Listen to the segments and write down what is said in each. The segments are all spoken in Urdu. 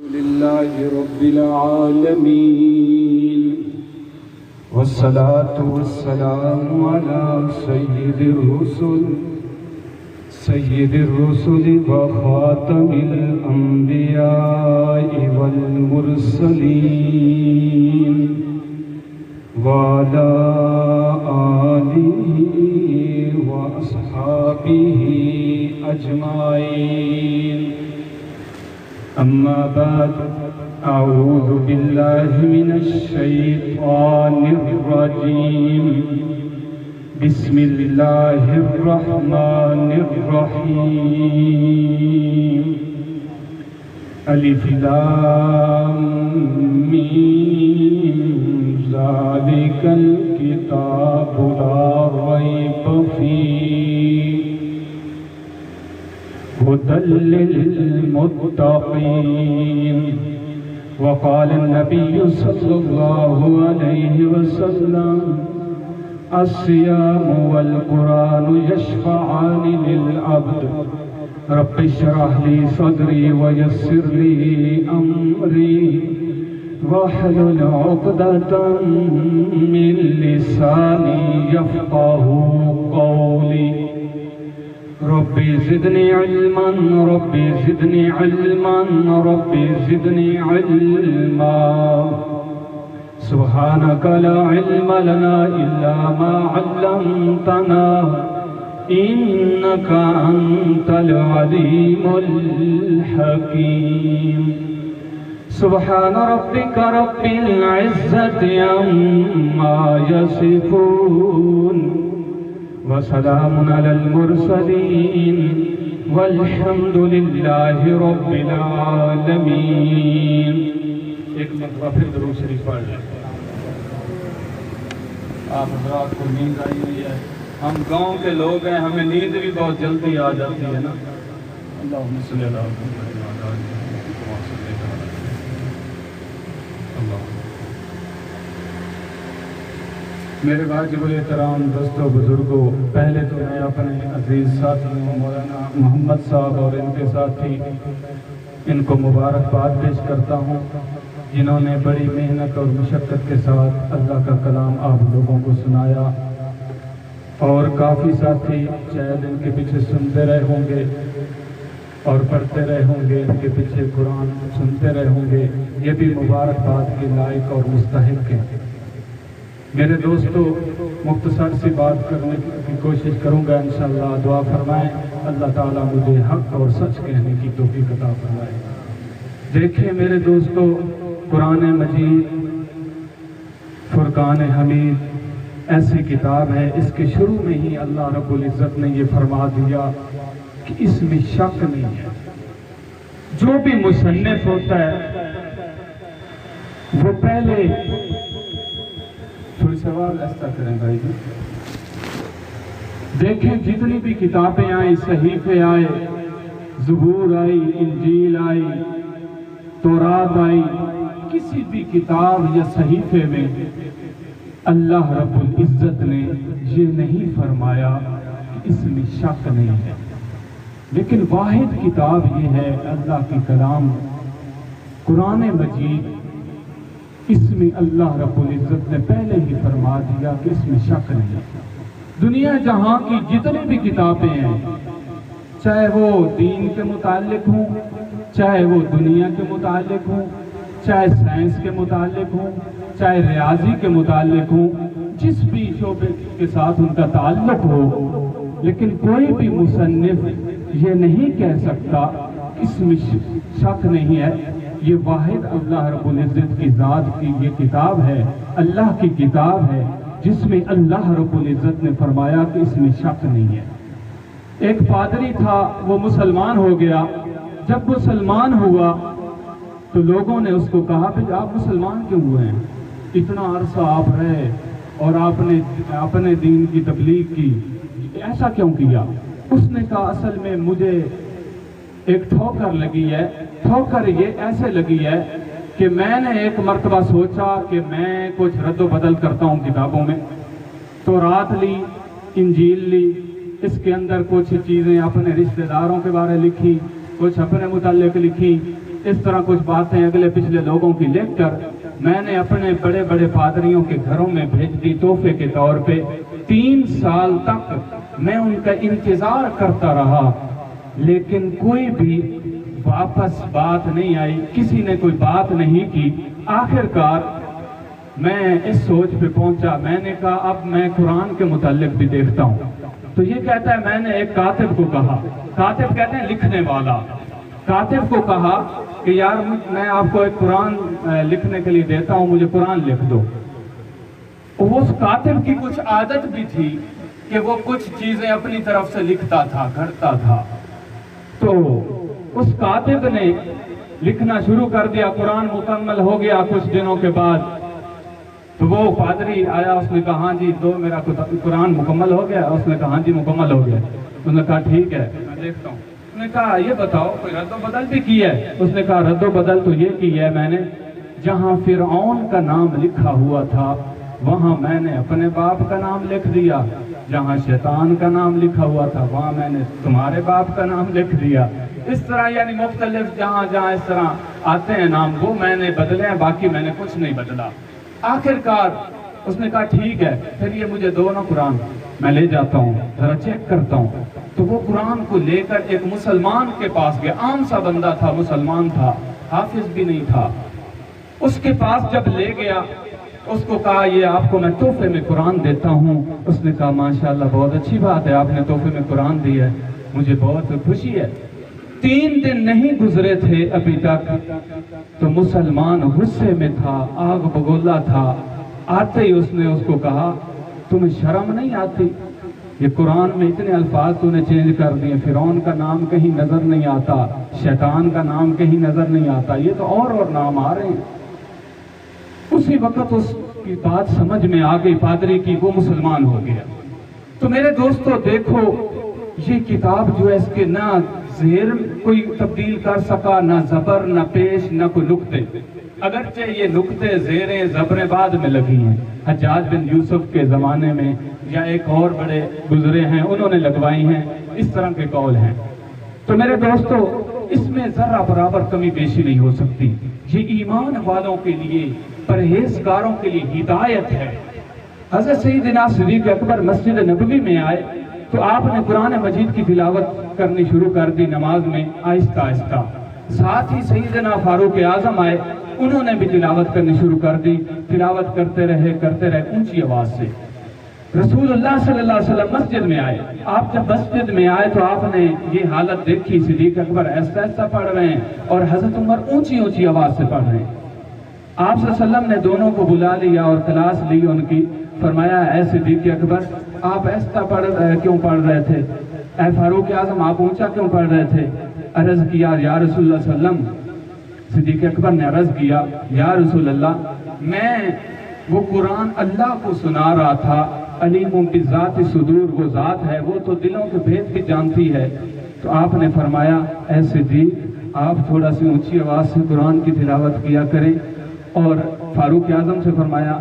لله رب العالمين والصلاة والسلام على سيد الرسل وخاتم الأنبياء والمرسلين وعلى آله وأصحابه أجمعين. أما بعد، أعوذ بالله من الشيطان الرجيم. بسم الله الرحمن الرحيم. ألف لام ميم ذلك الكتاب لا ريب فيه هدى للمتقين. وقال النبي صلى الله عليه وسلم: الصيام والقرآن يشفعان للعبد رب اشرح لي صدري ويسر لي أمري واحلل عقدة من لساني يفقه قولي. ربي زدني علما ربي زدني علما ربي زدني علما. سبحانك لا علم لنا إلا ما علمتنا إنك أنت العليم الحكيم. سبحان ربك رب العزة عما يصفون وسلام على المرسلين والحمد لله رب العالمين. ایک مرتبہ پھر درود شریف پڑھ لیں. آپ حضرات کو نیند آئی ہوئی ہے. ہم گاؤں کے لوگ ہیں، ہمیں نیند بھی بہت جلدی آ جاتی ہے نا. اللہم صلی اللہ علیہ وسلم. میرے واجب الاحترام دوستوں بزرگوں، پہلے تو میں اپنے عزیز ساتھیوں مولانا محمد صاحب اور ان کے ساتھی ان کو مبارکباد پیش کرتا ہوں، جنہوں نے بڑی محنت اور مشقت کے ساتھ اللہ کا کلام آپ لوگوں کو سنایا. اور کافی ساتھی شاید ان کے پیچھے سنتے رہے ہوں گے اور پڑھتے رہے ہوں گے، ان کے پیچھے قرآن سنتے رہے ہوں گے. یہ بھی مبارکباد کے لائق اور مستحق ہیں. میرے دوستو، مختصر سی بات کرنے کی کوشش کروں گا انشاءاللہ. دعا فرمائیں اللہ تعالیٰ مجھے حق اور سچ کہنے کی توفیق عطا فرمائے. دیکھیں میرے دوستو، قرآن مجید فرقان حمید ایسی کتاب ہے، اس کے شروع میں ہی اللہ رب العزت نے یہ فرما دیا کہ اس میں شک نہیں ہے. جو بھی مصنف ہوتا ہے وہ پہلے تھوڑی سوال ایسا کریں بھائی جی. دیکھیں جتنی بھی کتابیں آئی، صحیفے آئے، زبور آئی، انجیل آئی، تورات آئی، کسی بھی کتاب یا صحیفے میں اللہ رب العزت نے یہ نہیں فرمایا کہ اس میں شک نہیں ہے. لیکن واحد کتاب یہ ہے اللہ کی کلام قرآن مجید. اس میں اللہ رب العزت نے پہلے ہی فرما دیا کہ اس میں شک نہیں. دنیا جہاں کی جتنی بھی کتابیں ہیں، چاہے وہ دین کے متعلق ہوں، چاہے وہ دنیا کے متعلق ہوں، چاہے سائنس کے متعلق ہوں، چاہے ریاضی کے متعلق ہوں، جس بھی شعبے کے ساتھ ان کا تعلق ہو، لیکن کوئی بھی مصنف یہ نہیں کہہ سکتا اس میں شک نہیں ہے. یہ واحد اللہ رب العزت کی ذات کی یہ کتاب ہے، اللہ کی کتاب ہے، جس میں اللہ رب العزت نے فرمایا کہ اس میں شک نہیں ہے. ایک پادری تھا، وہ مسلمان ہو گیا. جب مسلمان ہوا تو لوگوں نے اس کو کہا کہ آپ مسلمان کیوں ہوئے ہیں؟ اتنا عرصہ آپ رہے اور آپ نے اپنے دین کی تبلیغ کی، ایسا کیوں کیا؟ اس نے کہا اصل میں مجھے ایک ٹھوکر لگی ہے. ٹھوکر یہ ایسے لگی ہے کہ میں نے ایک مرتبہ سوچا کہ میں کچھ رد و بدل کرتا ہوں کتابوں میں. تورات لی، انجیل لی، اس کے اندر کچھ چیزیں اپنے رشتہ داروں کے بارے لکھی، کچھ اپنے متعلق لکھی. اس طرح کچھ باتیں اگلے پچھلے لوگوں کی لکھ کر میں نے اپنے بڑے بڑے پادریوں کے گھروں میں بھیج دی تحفے کے طور پہ۔ 3 سال تک میں ان کا انتظار کرتا رہا، لیکن کوئی بھی واپس بات نہیں آئی، کسی نے کوئی بات نہیں کی۔ آخر کار میں اس سوچ پہ پہنچا، میں نے کہا اب میں قرآن کے متعلق بھی دیکھتا ہوں۔ تو یہ کہتا ہے میں نے ایک کاتب کو کہا، کاتب کہتے ہیں لکھنے والا، کاتب کو کہا کہ یار میں آپ کو ایک قرآن لکھنے کے لیے دیتا ہوں، مجھے قرآن لکھ دو۔ اس کاتب کی کچھ عادت بھی تھی کہ وہ کچھ چیزیں اپنی طرف سے لکھتا تھا، گھڑتا تھا۔ تو اس کاتب نے لکھنا شروع کر دیا، قرآن مکمل ہو گیا کچھ دنوں کے بعد۔ تو وہ پادری آیا، اس نے کہا ہاں جی دو میرا قرآن مکمل ہو گیا؟ اس نے کہا ہاں جی مکمل ہو گیا۔ اس نے کہا ٹھیک ہے میں دیکھتا ہوں۔ اس نے کہا یہ بتاؤ کوئی رد و بدل بھی کی ہے؟ اس نے کہا رد و بدل تو یہ کی ہے میں نے، جہاں فرعون کا نام لکھا ہوا تھا وہاں میں نے اپنے باپ کا نام لکھ دیا، جہاں شیطان کا نام لکھا ہوا تھا وہاں میں نے تمہارے باپ کا نام لکھ دیا۔ اس طرح یعنی مختلف جہاں جہاں اس طرح آتے ہیں نام وہ میں نے بدلے ہیں، باقی میں نے کچھ نہیں بدلا۔ آخر کار اس نے کہا ٹھیک ہے پھر یہ مجھے دو نا قرآن، میں لے جاتا ہوں ذرا چیک کرتا ہوں۔ تو وہ قرآن کو لے کر ایک مسلمان کے پاس گیا، عام سا بندہ تھا، مسلمان تھا، حافظ بھی نہیں تھا۔ اس کے پاس جب لے گیا اس کو کہا یہ آپ کو میں تحفے میں قرآن دیتا ہوں۔ اس نے کہا ماشاءاللہ بہت اچھی بات ہے، آپ نے تحفے میں قرآن دی ہے، مجھے بہت خوشی ہے۔ 3 دن نہیں گزرے تھے ابھی تک تو مسلمان غصے میں تھا، آگ بگولا تھا۔ آتے ہی اس نے اس کو کہا تمہیں شرم نہیں آتی؟ یہ قرآن میں اتنے الفاظ تو نے چینج کر دیے، فرعون کا نام کہیں نظر نہیں آتا، شیطان کا نام کہیں نظر نہیں آتا، یہ تو اور نام آ رہے ہیں۔ اسی وقت اس کی بات سمجھ میں آ گئی پادری کی، وہ مسلمان ہو گیا۔ تو میرے دوستو دیکھو یہ کتاب جو ہے اس کے نہ زیر کوئی تبدیل کر سکا، نہ زبر، نہ پیش، نہ کوئی نقطے۔ اگرچہ یہ نقطے زیریں زبریں بعد میں لگی ہیں، حجاج بن یوسف کے زمانے میں یا ایک اور بڑے گزرے ہیں انہوں نے لگوائی ہیں، اس طرح کے قول ہیں۔ تو میرے دوستو اس میں ذرہ برابر کمی بیشی نہیں ہو سکتی۔ یہ ایمان والوں کے لیے، پرہیزگاروں کے لیے ہدایت ہے۔ حضرت سیدنا صدیق اکبر مسجد نبوی میں آئے تو آپ نے قرآن مجید کی تلاوت کرنی شروع کر دی نماز میں آہستہ آہستہ۔ ساتھ ہی سیدنا فاروق اعظم آئے، انہوں نے بھی تلاوت کرنی شروع کر دی، تلاوت کرتے رہے اونچی آواز سے۔ رسول اللہ صلی اللہ علیہ وسلم مسجد میں آئے، آپ جب مسجد میں آئے تو آپ نے یہ حالت دیکھی، صدیق اکبر ایسا ایسا پڑھ رہے ہیں اور حضرت عمر اونچی آواز سے پڑھ رہے ہیں۔ آپ صلی اللہ علیہ وسلم نے دونوں کو بلا لیا اور کلاس لی ان کی، فرمایا اے صدیق اکبر آپ ایسا کیوں پڑھ رہے تھے؟ اے فاروق اعظم آپ اونچا کیوں پڑھ رہے تھے؟ عرض کیا یا رسول اللہ صلی اللہ علیہ وسلم، صدیق اکبر نے عرض کیا یا رسول اللہ میں وہ قرآن اللہ کو سنا رہا تھا، علیم بذات صدور، وہ ذات ہے وہ تو دلوں کے بھید بھی جانتی ہے۔ تو آپ نے فرمایا اے صدیق آپ تھوڑا سی اونچی آواز سے قرآن کی تلاوت کیا کریں، اور فاروق اعظم سے فرمایا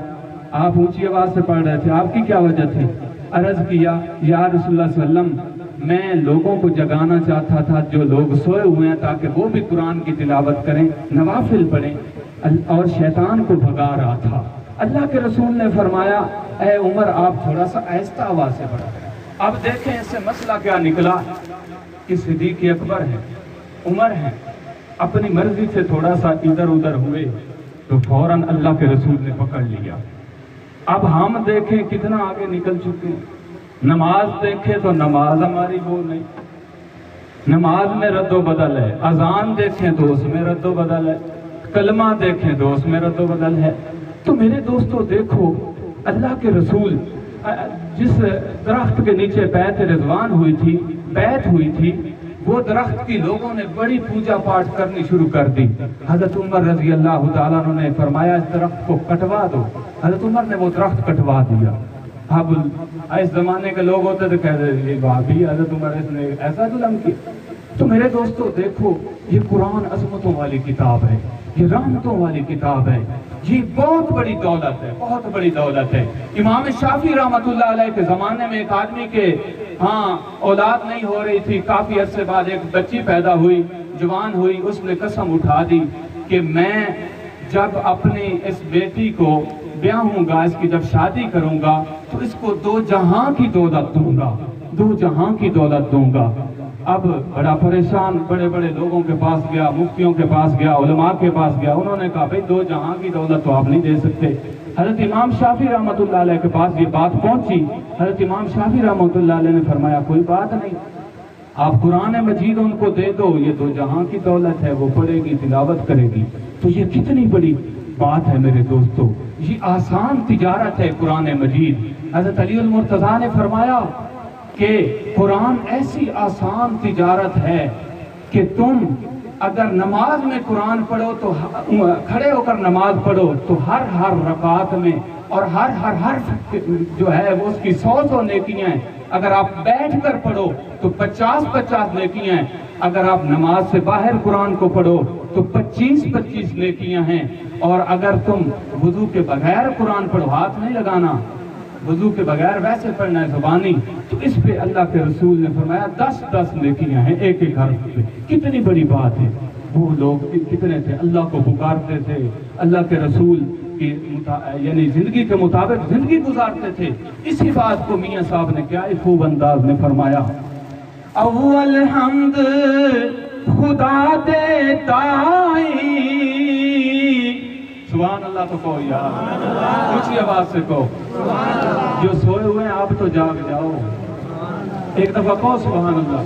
آپ اونچی آواز سے پڑھ رہے تھے، آپ کی کیا وجہ تھی؟ عرض کیا یا رسول اللہ صلی اللہ علیہ وسلم میں لوگوں کو جگانا چاہتا تھا جو لوگ سوئے ہوئے ہیں تاکہ وہ بھی قرآن کی تلاوت کریں، نوافل پڑھیں، اور شیطان کو بھگا رہا تھا۔ اللہ کے رسول نے فرمایا اے عمر آپ تھوڑا سا آہستہ آواز سے پڑھا کریں۔ اب دیکھیں اس سے مسئلہ کیا نکلا کہ صدیق اکبر ہیں، عمر ہیں، اپنی مرضی سے تھوڑا سا ادھر ادھر ہوئے تو فوراً اللہ کے رسول نے پکڑ لیا۔ اب ہم دیکھیں کتنا آگے نکل چکے ہیں، نماز دیکھیں تو نماز ہماری وہ نہیں، نماز میں رد و بدل ہے، اذان دیکھیں تو اس میں رد و بدل ہے، کلمہ دیکھیں تو اس میں رد و بدل ہے۔ تو میرے دوستو دیکھو اللہ کے رسول جس درخت کے نیچے بیعت رضوان بیعت ہوئی تھی وہ درخت کی لوگوں نے بڑی پوجا پاٹ کرنی شروع کر دی۔ حضرت عمر رضی اللہ تعالیٰ عنہ نے فرمایا اس درخت کو کٹوا دو، حضرت عمر نے وہ درخت کٹوا دیا۔ اب اس زمانے کے لوگ ہوتے تو کہتے ہیں یہ وہابی حضرت عمر اس نے ایسا ظلم کیا۔ تو میرے دوستو دیکھو یہ قرآن عظمتوں والی کتاب ہے، یہ رحمتوں والی کتاب ہے، یہ بہت بڑی دولت ہے، بہت بڑی دولت ہے۔ امام شافعی رحمۃ اللہ علیہ کے زمانے میں ایک آدمی کے ہاں اولاد نہیں ہو رہی تھی، کافی عرصے بعد ایک بچی پیدا ہوئی، جوان ہوئی، اس نے قسم اٹھا دی کہ میں جب اپنی اس بیٹی کو بیاہوں گا، اس کی جب شادی کروں گا تو اس کو 2 جہاں کی دولت دوں گا، 2 جہاں کی دولت دوں گا۔ اب بڑا پریشان بڑے بڑے لوگوں کے پاس گیا، مفتیوں کے پاس گیا، علماء کے پاس گیا، انہوں نے کہا بھئی 2 جہاں کی دولت تو آپ نہیں دے سکتے۔ حضرت امام شافعی رحمۃ اللہ علیہ کے پاس یہ بات پہنچی، حضرت امام شافعی رحمۃ اللہ علیہ نے فرمایا کوئی بات نہیں، آپ قرآن مجید ان کو دے دو، یہ 2 جہاں کی دولت ہے، وہ پڑھے گی، تلاوت کرے گی۔ تو یہ کتنی بڑی بات ہے میرے دوستو، یہ آسان تجارت ہے قرآن مجید۔ حضرت علی المرتضیٰ نے فرمایا کہ قرآن ایسی آسان تجارت ہے کہ تم اگر نماز میں قرآن پڑھو تو کھڑے ہو کر نماز پڑھو تو ہر رکعت میں اور ہر حرف جو ہے وہ اس کی 100 نیکیاں ہیں۔ اگر آپ بیٹھ کر پڑھو تو 50 نیکیاں ہیں، اگر آپ نماز سے باہر قرآن کو پڑھو تو 25 نیکیاں ہیں، اور اگر تم وضو کے بغیر قرآن پڑھو، ہاتھ نہیں لگانا، وضو کے بغیر ویسے پڑھنا ہے زبانی، تو اس پہ اللہ کے رسول نے فرمایا 10 نیکیاں ہیں ایک حرف پہ۔ کتنی بڑی بات ہے۔ وہ لوگ کتنے تھے، اللہ کو پکارتے تھے، اللہ کے رسول کی یعنی زندگی کے مطابق زندگی گزارتے تھے۔ اسی بات کو میاں صاحب نے کیا ایک خوب انداز میں فرمایا، اول حمد خدا دیتا سبحان اللہ تو کہو یار، اونچی آواز سے کہو، جو سوئے ہوئے ہیں آپ تو جاگ جاؤ، ایک دفعہ کہو سبحان اللہ۔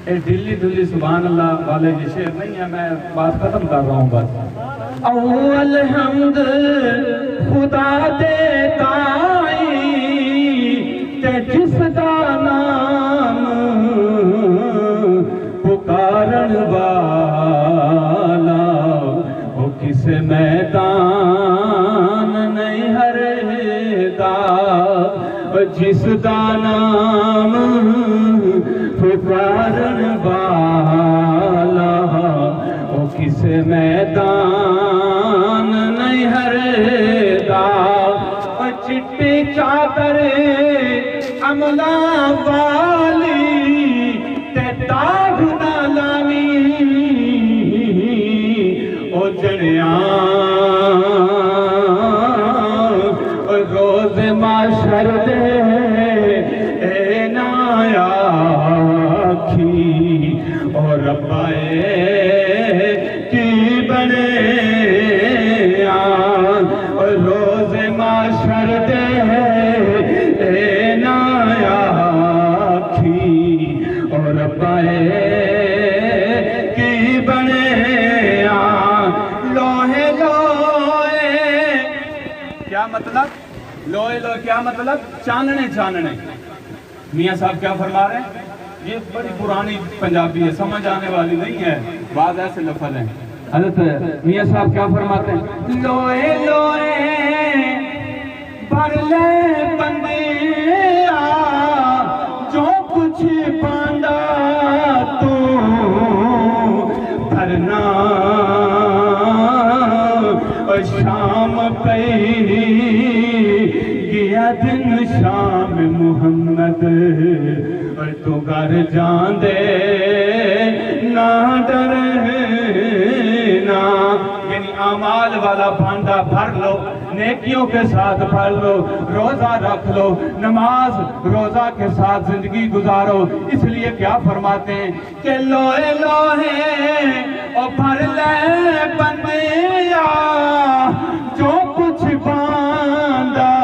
اے ڈلی سبحان اللہ والے یہ شعر نہیں ہے، میں بات ختم کر رہا ہوں بس۔ اول حمد خدا دیتا تے جس دا نام پکارن والا، وہ کس میدان نہیں ہردا، جس دا نام پکارن والا، وہ کس میدان نہیں ہردا، چٹی چادر عملہ والی تے داغ نہ لاوی، او جنیاں روز محشر دے اے نا آکھی، اور ربا کی بنے اور روز محشر دے اے نا آکھی، اور ربا کی بنے لوہے لوہے، کیا مطلب لوہے لوہے کیا مطلب چاننے۔ میاں صاحب کیا فرما رہے ہیں؟ یہ بڑی پرانی پنجابی ہے، سمجھ آنے والی نہیں ہے، بعض ایسے لفظ ہیں۔ حضرت میاں صاحب کیا فرماتے ہیں؟ لوہے لوہے بھر لے بندیا، جو کچھ پانڈا تو بھرنا، اور شام پئی گیا دن شام محمد، اور تو گھر جان دے نہ ڈرنا، یعنی اعمال والا بھانڈا بھر لو، نیکیوں کے ساتھ بھر لو، روزہ رکھ لو، نماز روزہ کے ساتھ زندگی گزارو۔ اس لیے کیا فرماتے ہیں کہ لوہے لوہے او بھر لے بندیا، جو کچھ باندھا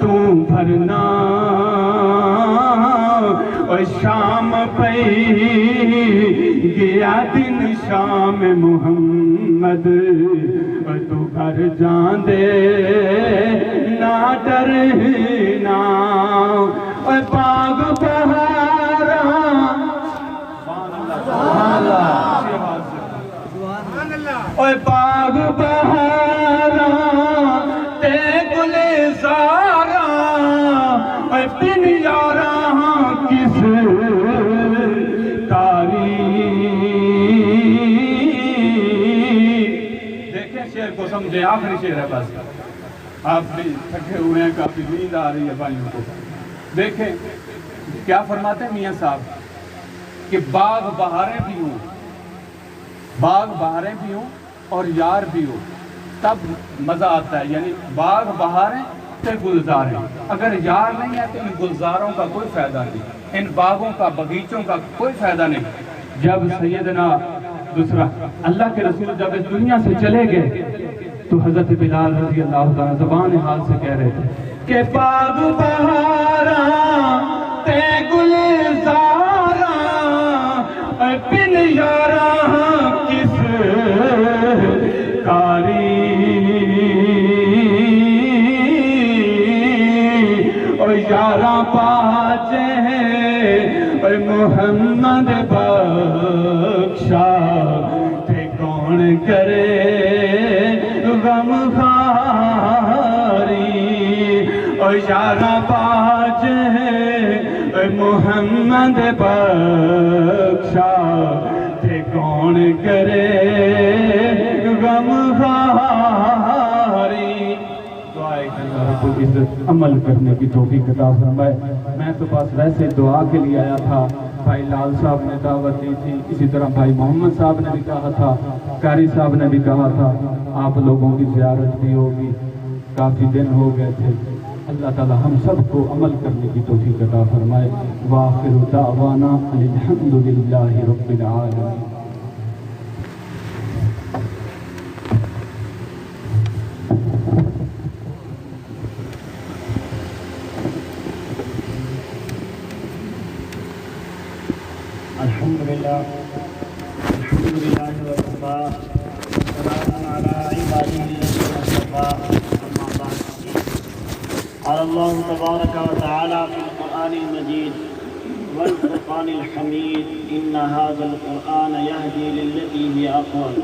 تو بھرنا، اور شام پئی گیا دن شام محمد، اور تو گھر جان دے نہ ڈرنا، اور باغ بہارا اور باغ بہارا تے گلزارا، اور بن یاراں کس تاریخ۔ دیکھیں شعر کو سمجھے، آخری شعر ہے بس، آپ بھی تھکے ہوئے ہیں، کافی نیند آ رہی ہے بھائیوں کو۔ دیکھیں کیا فرماتے ہیں میاں صاحب کہ باغ بہاریں بھی ہوں، باغ بہاریں بھی ہوں اور یار بھی ہو تب مزہ آتا ہے. یعنی باغ بہاریں تے گلزاریں، اگر یار نہیں ہے تو ان گلزاروں کا کوئی فائدہ نہیں، ان باغوں کا باغیچوں کا کوئی فائدہ نہیں. جب سیدنا دوسرا اللہ کے رسول جب اس دنیا سے چلے گئے تو حضرت بلال رضی اللہ تعالیٰ زبان حال سے کہہ رہے تھے کہ باغ بہاراں تے گلزاراں بن یاراں کس کاری اور یاراں پاچے اور محمد بخشا تے کون کرے غم خاری اور یاراں پاچے محمد بخشا تے کون کرے غم خاری. دعائے کہ اللہ رب العزت عمل کرنے کی توفیق عطا فرمائے. میں تو بس ویسے دعا کے لیے آیا تھا، بھائی لال صاحب نے دعوت دی تھی، اسی طرح بھائی محمد صاحب نے بھی کہا تھا، قاری صاحب نے بھی کہا تھا آپ لوگوں کی زیارت بھی ہوگی، کافی دن ہو گئے تھے. اللہ تعالی ہم سب کو عمل کرنے کی توفیق عطا فرمائے. وآخر دعوانا الحمد للہ رب العالمین. الحمد لله وكفى وسلام على عباده الذين اصطفى. أما بعد، قال الله تبارك وتعالى في القرآن المجيد والفرقان الحميد إن هذا القرآن يهدي للتي هي أقوم